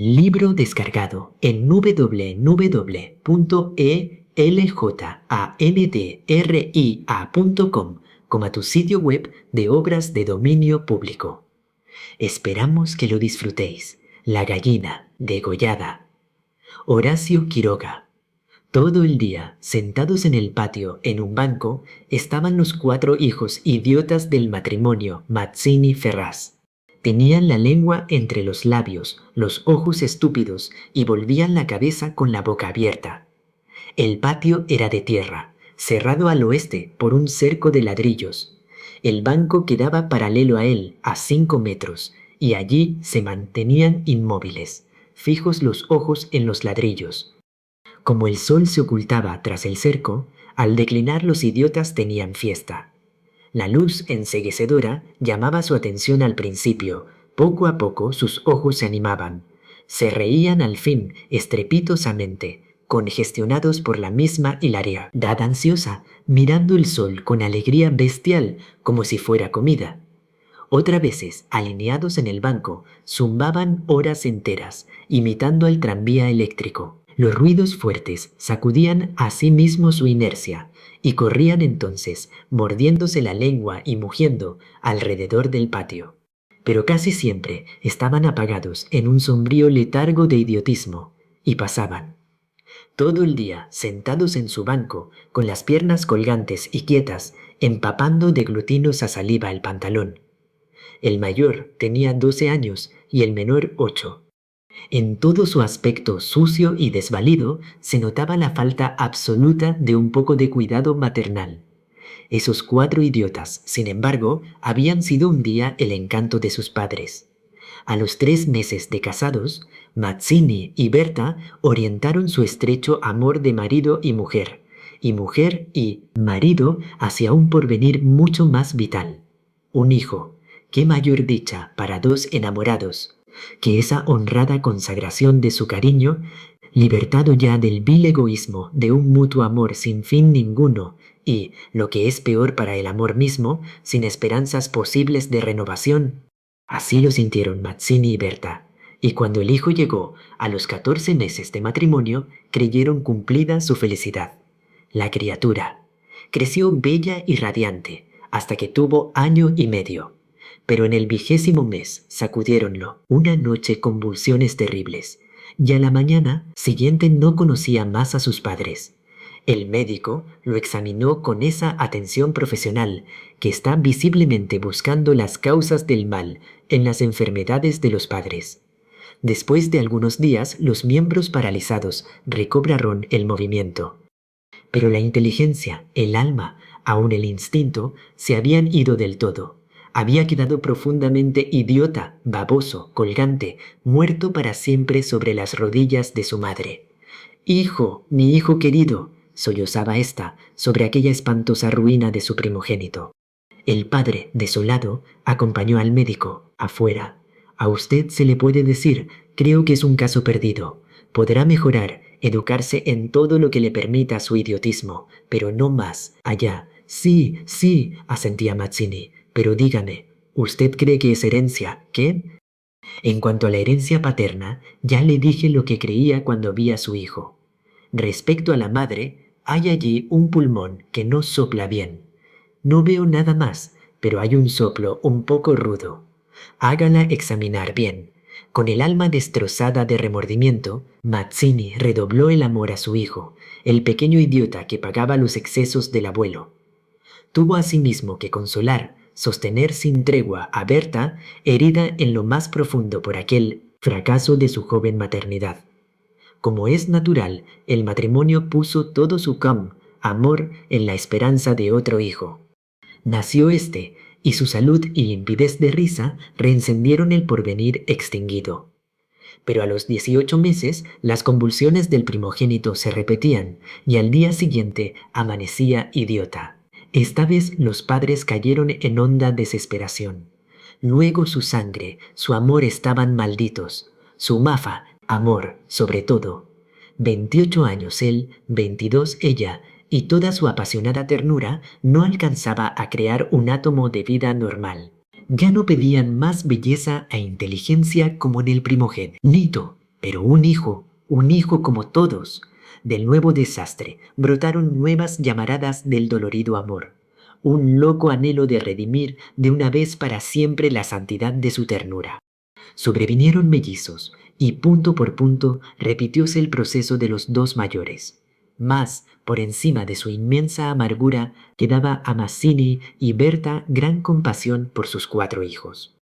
Libro descargado en www.eljandria.com como a tu sitio web de obras de dominio público. Esperamos que lo disfrutéis. La gallina degollada. Horacio Quiroga. Todo el día, sentados en el patio en un banco, estaban los 4 hijos idiotas del matrimonio Mazzini-Ferraz. Tenían la lengua entre los labios, los ojos estúpidos y volvían la cabeza con la boca abierta. El patio era de tierra, cerrado al oeste por un cerco de ladrillos. El banco quedaba paralelo a él, a 5 metros, y allí se mantenían inmóviles, fijos los ojos en los ladrillos. Como el sol se ocultaba tras el cerco, al declinar los idiotas tenían fiesta. La luz enceguecedora llamaba su atención al principio. Poco a poco sus ojos se animaban. Se reían al fin estrepitosamente, congestionados por la misma hilaridad ansiosa, mirando el sol con alegría bestial como si fuera comida. Otras veces, alineados en el banco, zumbaban horas enteras, imitando al tranvía eléctrico. Los ruidos fuertes sacudían a sí mismos su inercia y corrían entonces, mordiéndose la lengua y mugiendo alrededor del patio. Pero casi siempre estaban apagados en un sombrío letargo de idiotismo y pasaban. Todo el día sentados en su banco, con las piernas colgantes y quietas, empapando de glutinos a saliva el pantalón. El mayor tenía 12 años y el menor 8. En todo su aspecto sucio y desvalido se notaba la falta absoluta de un poco de cuidado maternal. Esos 4 idiotas, sin embargo, habían sido un día el encanto de sus padres. A los 3 meses de casados, Mazzini y Berta orientaron su estrecho amor de marido y mujer y marido hacia un porvenir mucho más vital. Un hijo. Qué mayor dicha para 2 enamorados que esa honrada consagración de su cariño, libertado ya del vil egoísmo de un mutuo amor sin fin ninguno y, lo que es peor para el amor mismo, sin esperanzas posibles de renovación. Así lo sintieron Mazzini y Berta, y cuando el hijo llegó a los 14 meses de matrimonio, creyeron cumplida su felicidad. La criatura creció bella y radiante hasta que tuvo 1 año y medio. Pero en el 20º mes sacudiéronlo una noche convulsiones terribles, y a la mañana siguiente no conocía más a sus padres. El médico lo examinó con esa atención profesional que está visiblemente buscando las causas del mal en las enfermedades de los padres. Después de algunos días, los miembros paralizados recobraron el movimiento. Pero la inteligencia, el alma, aun el instinto, se habían ido del todo. Había quedado profundamente idiota, baboso, colgante, muerto para siempre sobre las rodillas de su madre. «Hijo, mi hijo querido», sollozaba ésta sobre aquella espantosa ruina de su primogénito. El padre, desolado, acompañó al médico, afuera. «A usted se le puede decir, creo que es un caso perdido. Podrá mejorar, educarse en todo lo que le permita su idiotismo, pero no más, allá». «Sí, sí», asentía Mazzini. «Pero dígame, ¿usted cree que es herencia? ¿Qué?» En cuanto a la herencia paterna, ya le dije lo que creía cuando vi a su hijo. Respecto a la madre, hay allí un pulmón que no sopla bien. No veo nada más, pero hay un soplo un poco rudo. Hágala examinar bien. Con el alma destrozada de remordimiento, Mazzini redobló el amor a su hijo, el pequeño idiota que pagaba los excesos del abuelo. Tuvo asimismo que consolar, sostener sin tregua a Berta, herida en lo más profundo por aquel fracaso de su joven maternidad. Como es natural, el matrimonio puso todo su amor en la esperanza de otro hijo. Nació este, y su salud y limpidez de risa reencendieron el porvenir extinguido. Pero a los 18 meses las convulsiones del primogénito se repetían y al día siguiente amanecía idiota. Esta vez los padres cayeron en honda desesperación. Luego su sangre, su amor estaban malditos. Su mafa, amor, sobre todo. 28 años él, 22 ella, y toda su apasionada ternura no alcanzaba a crear un átomo de vida normal. Ya no pedían más belleza e inteligencia como en el primogénito. Pero un hijo como todos. Del nuevo desastre brotaron nuevas llamaradas del dolorido amor, un loco anhelo de redimir de una vez para siempre la santidad de su ternura. Sobrevinieron mellizos, y punto por punto repitióse el proceso de los dos mayores. Mas, por encima de su inmensa amargura, quedaba a Mazzini y Berta gran compasión por sus 4 hijos.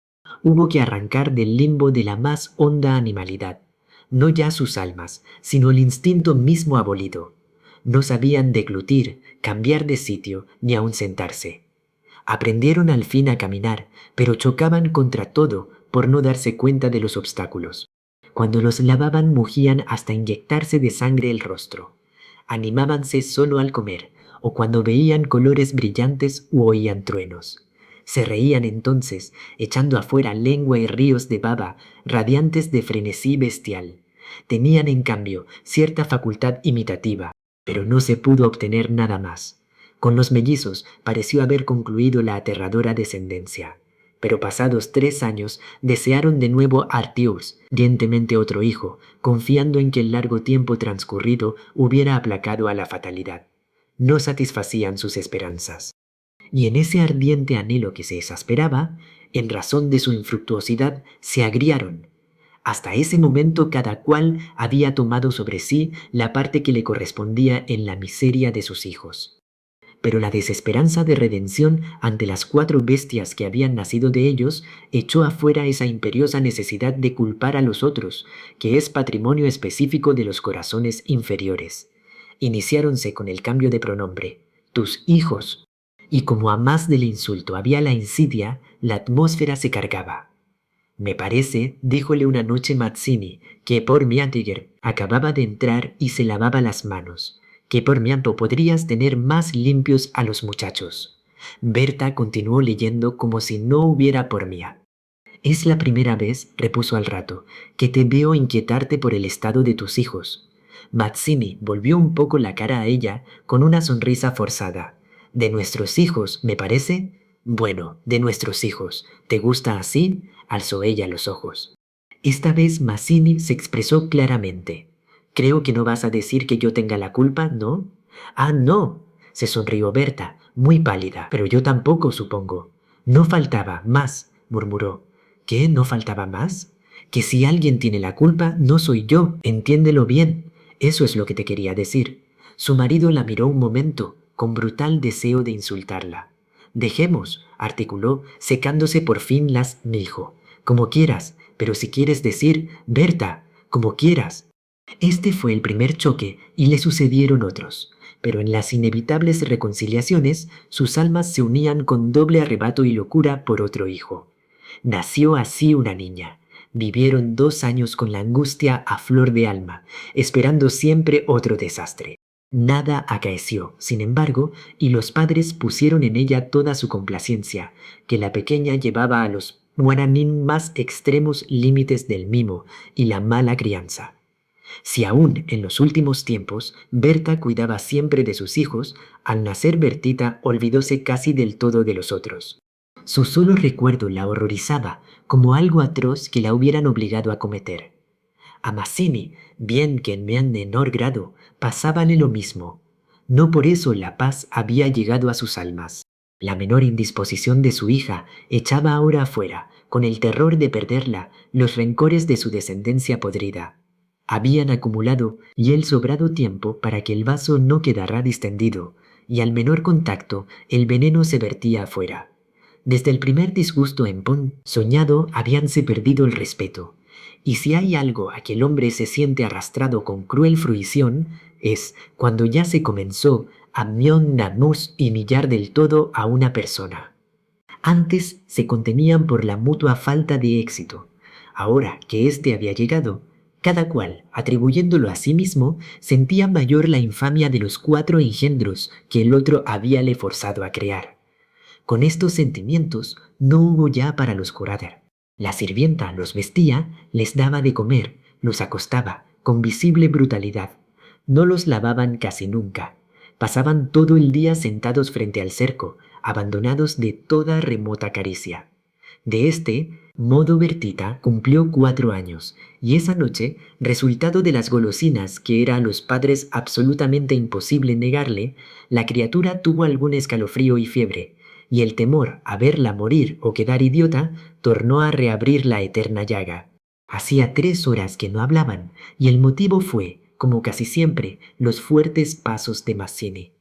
Hubo que arrancar del limbo de la más honda animalidad, no ya sus almas, sino el instinto mismo abolido. No sabían deglutir, cambiar de sitio, ni aun sentarse. Aprendieron al fin a caminar, pero chocaban contra todo por no darse cuenta de los obstáculos. Cuando los lavaban mugían hasta inyectarse de sangre el rostro. Animábanse solo al comer, o cuando veían colores brillantes u oían truenos. Se reían entonces, echando afuera lengua y ríos de baba, radiantes de frenesí bestial. Tenían, en cambio, cierta facultad imitativa, pero no se pudo obtener nada más. Con los mellizos pareció haber concluido la aterradora descendencia. Pero pasados 3 años desearon de nuevo Artios, ardientemente otro hijo, confiando en que el largo tiempo transcurrido hubiera aplacado a la fatalidad. No satisfacían sus esperanzas. Y en ese ardiente anhelo que se exasperaba, en razón de su infructuosidad, se agriaron. Hasta ese momento cada cual había tomado sobre sí la parte que le correspondía en la miseria de sus hijos. Pero la desesperanza de redención ante las 4 bestias que habían nacido de ellos echó afuera esa imperiosa necesidad de culpar a los otros, que es patrimonio específico de los corazones inferiores. Iniciáronse con el cambio de pronombre, tus hijos, y como a más del insulto había la insidia, la atmósfera se cargaba. Me parece, díjole una noche Mazzini, que por Miantiger acababa de entrar y se lavaba las manos, que por mianto podrías tener más limpios a los muchachos. Berta continuó leyendo como si no hubiera por mía. Es la primera vez, repuso al rato, que te veo inquietarte por el estado de tus hijos. Mazzini volvió un poco la cara a ella con una sonrisa forzada. ¿De nuestros hijos, me parece? Bueno, de nuestros hijos. ¿Te gusta así? Alzó ella los ojos. Esta vez Mazzini se expresó claramente. Creo que no vas a decir que yo tenga la culpa, ¿no? Ah, no, se sonrió Berta, muy pálida, pero yo tampoco, supongo. No faltaba más, murmuró. ¿Qué? ¿No faltaba más? Que si alguien tiene la culpa, no soy yo, entiéndelo bien. Eso es lo que te quería decir. Su marido la miró un momento, con brutal deseo de insultarla. Dejemos, articuló, secándose por fin las dijo. Como quieras, pero si quieres decir, Berta, como quieras. Este fue el primer choque y le sucedieron otros, pero en las inevitables reconciliaciones sus almas se unían con doble arrebato y locura por otro hijo. Nació así una niña. Vivieron 2 años con la angustia a flor de alma, esperando siempre otro desastre. Nada acaeció, sin embargo, y los padres pusieron en ella toda su complacencia, que la pequeña llevaba a los guaranín más extremos límites del mimo y la mala crianza. Si aún en los últimos tiempos Berta cuidaba siempre de sus hijos, al nacer Bertita olvidóse casi del todo de los otros. Su solo recuerdo la horrorizaba como algo atroz que la hubieran obligado a cometer. A Mazzini, bien que en menor grado, pasábale lo mismo. No por eso la paz había llegado a sus almas. La menor indisposición de su hija echaba ahora afuera, con el terror de perderla, los rencores de su descendencia podrida. Habían acumulado y el sobrado tiempo para que el vaso no quedara distendido, y al menor contacto el veneno se vertía afuera. Desde el primer disgusto en Pont soñado habíanse perdido el respeto, y si hay algo a que el hombre se siente arrastrado con cruel fruición, es cuando ya se comenzó a namus y millar del todo a una persona. Antes se contenían por la mutua falta de éxito. Ahora que éste había llegado, cada cual, atribuyéndolo a sí mismo, sentía mayor la infamia de los 4 engendros que el otro habíale forzado a crear. Con estos sentimientos no hubo ya para los Corader. La sirvienta los vestía, les daba de comer, los acostaba, con visible brutalidad. No los lavaban casi nunca. Pasaban todo el día sentados frente al cerco, abandonados de toda remota caricia. De este modo Bertita cumplió 4 años, y esa noche, resultado de las golosinas que era a los padres absolutamente imposible negarle, la criatura tuvo algún escalofrío y fiebre, y el temor a verla morir o quedar idiota tornó a reabrir la eterna llaga. Hacía 3 horas que no hablaban, y el motivo fue, como casi siempre, los fuertes pasos de Mazzini.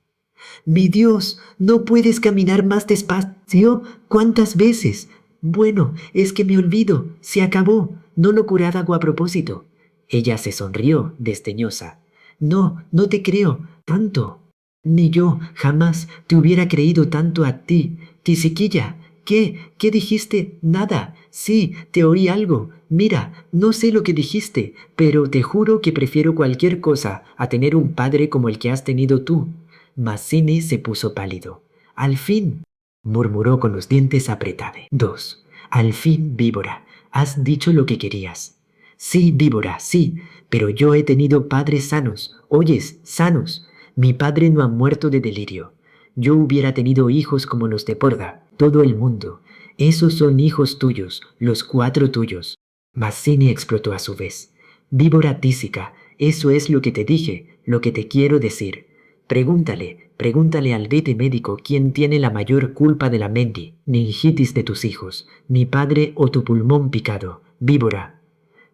«¡Mi Dios! ¿No puedes caminar más despacio? ¿Cuántas veces? Bueno, es que me olvido. Se acabó. No lo curad hago a propósito». Ella se sonrió, desdeñosa. «No, no te creo. Tanto. Ni yo jamás te hubiera creído tanto a ti. Tisiquilla, ¿qué? ¿Qué dijiste? Nada. Sí, te oí algo. Mira, no sé lo que dijiste, pero te juro que prefiero cualquier cosa a tener un padre como el que has tenido tú». Mazzini se puso pálido. «Al fin», murmuró con los dientes apretados. 2. «Al fin, víbora, has dicho lo que querías». «Sí, víbora, sí, pero yo he tenido padres sanos, oyes, sanos. Mi padre no ha muerto de delirio. Yo hubiera tenido hijos como los de Porda, todo el mundo. Esos son hijos tuyos, los 4 tuyos». Mazzini explotó a su vez. «Víbora tísica, eso es lo que te dije, lo que te quiero decir. Pregúntale al vete médico quién tiene la mayor culpa de la meningitis de tus hijos, mi padre o tu pulmón picado, víbora».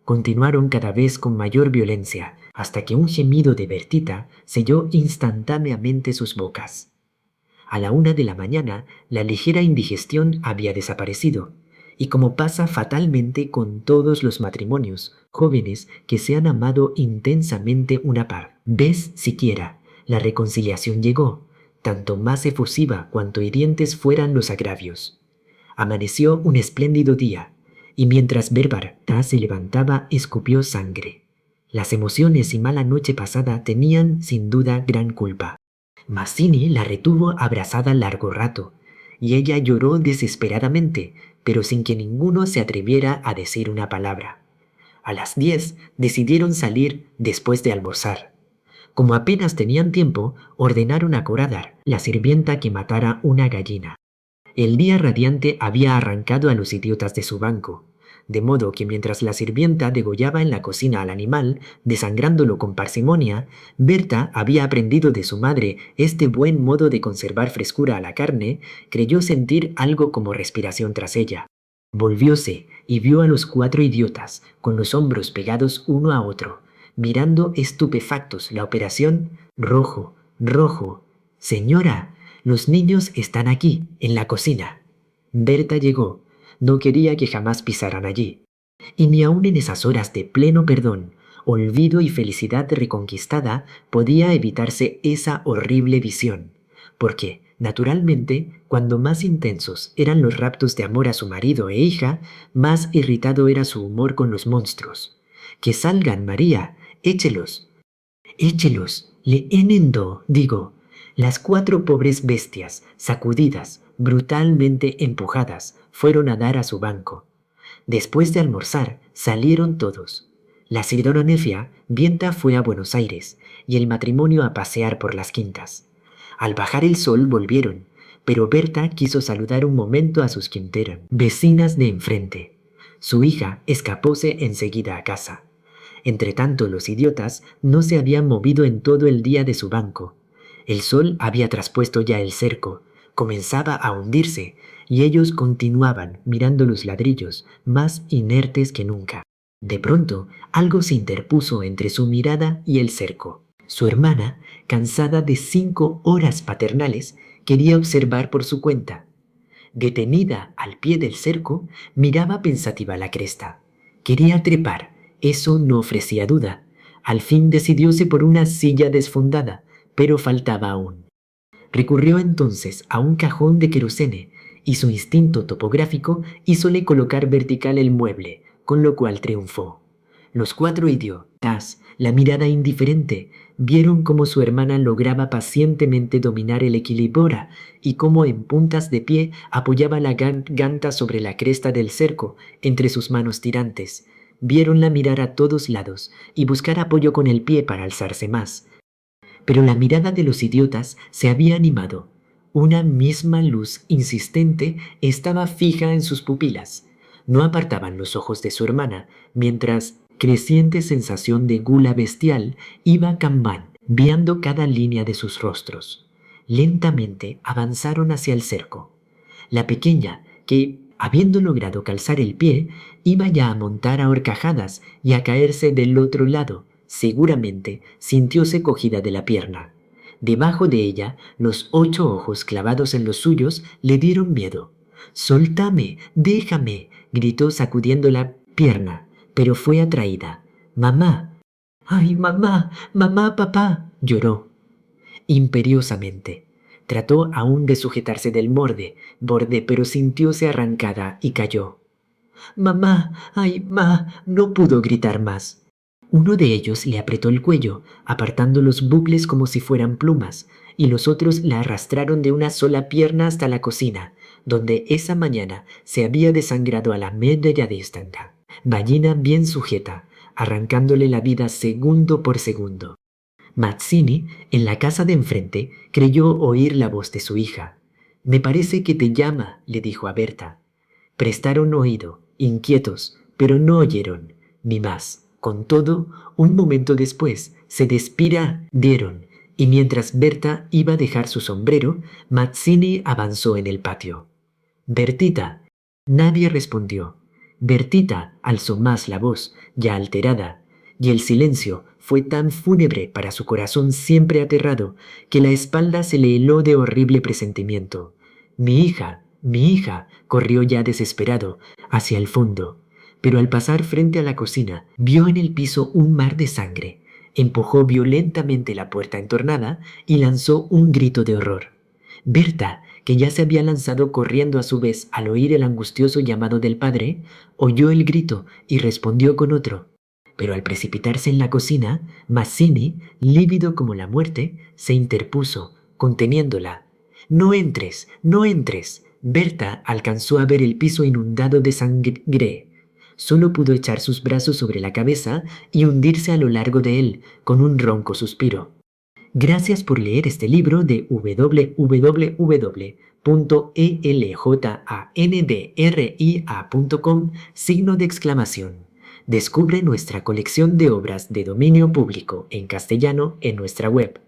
Continuaron cada vez con mayor violencia, hasta que un gemido de Bertita selló instantáneamente sus bocas. A la 1 de la mañana, la ligera indigestión había desaparecido, y como pasa fatalmente con todos los matrimonios jóvenes que se han amado intensamente una vez siquiera, la reconciliación llegó, tanto más efusiva cuanto hirientes fueran los agravios. Amaneció un espléndido día, y mientras Bertha se levantaba escupió sangre. Las emociones y mala noche pasada tenían sin duda gran culpa. Mazzini la retuvo abrazada largo rato, y ella lloró desesperadamente, pero sin que ninguno se atreviera a decir una palabra. A las 10 decidieron salir después de almorzar. Como apenas tenían tiempo, ordenaron a Coradar, la sirvienta, que matara una gallina. El día radiante había arrancado a los idiotas de su banco, de modo que mientras la sirvienta degollaba en la cocina al animal, desangrándolo con parsimonia, Berta había aprendido de su madre este buen modo de conservar frescura a la carne. Creyó sentir algo como respiración tras ella. Volvióse y vio a los 4 idiotas, con los hombros pegados uno a otro, mirando estupefactos la operación. «Rojo, rojo. Señora, los niños están aquí, en la cocina». Berta llegó. No quería que jamás pisaran allí. Y ni aun en esas horas de pleno perdón, olvido y felicidad reconquistada podía evitarse esa horrible visión, porque, naturalmente, cuando más intensos eran los raptos de amor a su marido e hija, más irritado era su humor con los monstruos. «Que salgan, María, échelos». «Échelos, le enendo, digo». Las 4 pobres bestias, sacudidas, brutalmente empujadas, fueron a dar a su banco. Después de almorzar, salieron todos. La Sidonofia Vienta fue a Buenos Aires y el matrimonio a pasear por las quintas. Al bajar el sol volvieron, pero Berta quiso saludar un momento a sus quinteras, vecinas de enfrente. Su hija escapóse enseguida a casa. Entretanto, los idiotas no se habían movido en todo el día de su banco. El sol había traspuesto ya el cerco, comenzaba a hundirse, y ellos continuaban mirando los ladrillos, más inertes que nunca. De pronto, algo se interpuso entre su mirada y el cerco. Su hermana, cansada de 5 horas paternales, quería observar por su cuenta. Detenida al pie del cerco, miraba pensativa la cresta. Quería trepar, eso no ofrecía duda. Al fin decidióse por una silla desfondada, pero faltaba aún. Recurrió entonces a un cajón de querosene, y su instinto topográfico hízole colocar vertical el mueble, con lo cual triunfó. Los 4 idiotas, la mirada indiferente, vieron cómo su hermana lograba pacientemente dominar el equilibrio y cómo en puntas de pie apoyaba la garganta sobre la cresta del cerco entre sus manos tirantes. Viéronla mirar a todos lados y buscar apoyo con el pie para alzarse más. Pero la mirada de los idiotas se había animado. Una misma luz insistente estaba fija en sus pupilas. No apartaban los ojos de su hermana, mientras creciente sensación de gula bestial iba cambiando cada línea de sus rostros. Lentamente avanzaron hacia el cerco. La pequeña, que, habiendo logrado calzar el pie, iba ya a montar a horcajadas y a caerse del otro lado, seguramente sintióse cogida de la pierna. Debajo de ella, los 8 ojos clavados en los suyos le dieron miedo. «¡Soltame! ¡Déjame!», gritó sacudiendo la pierna, pero fue atraída. «¡Mamá! ¡Ay, mamá! ¡Mamá, papá!», lloró imperiosamente. Trató aún de sujetarse del borde, pero sintióse arrancada y cayó. «¡Mamá! ¡Ay, ma!», no pudo gritar más. Uno de ellos le apretó el cuello, apartando los bucles como si fueran plumas, y los otros la arrastraron de una sola pierna hasta la cocina, donde esa mañana se había desangrado a la media distancia, ballina bien sujeta, arrancándole la vida segundo por segundo. Mazzini, en la casa de enfrente, creyó oír la voz de su hija. «Me parece que te llama», le dijo a Berta. Prestaron oído, inquietos, pero no oyeron, ni más. Con todo, un momento después, se despidieron, y mientras Berta iba a dejar su sombrero, Mazzini avanzó en el patio. «Bertita». Nadie respondió. Bertita alzó más la voz, ya alterada, y el silencio fue tan fúnebre para su corazón siempre aterrado que la espalda se le heló de horrible presentimiento. Mi hija», corrió ya desesperado hacia el fondo, pero al pasar frente a la cocina vio en el piso un mar de sangre. Empujó violentamente la puerta entornada y lanzó un grito de horror. Berta, que ya se había lanzado corriendo a su vez al oír el angustioso llamado del padre, oyó el grito y respondió con otro. Pero al precipitarse en la cocina, Mazzini, lívido como la muerte, se interpuso, conteniéndola. «No entres, no entres». Berta alcanzó a ver el piso inundado de sangre. Solo pudo echar sus brazos sobre la cabeza y hundirse a lo largo de él, con un ronco suspiro. Gracias por leer este libro de www.eljandria.com, signo de exclamación. Descubre nuestra colección de obras de dominio público en castellano en nuestra web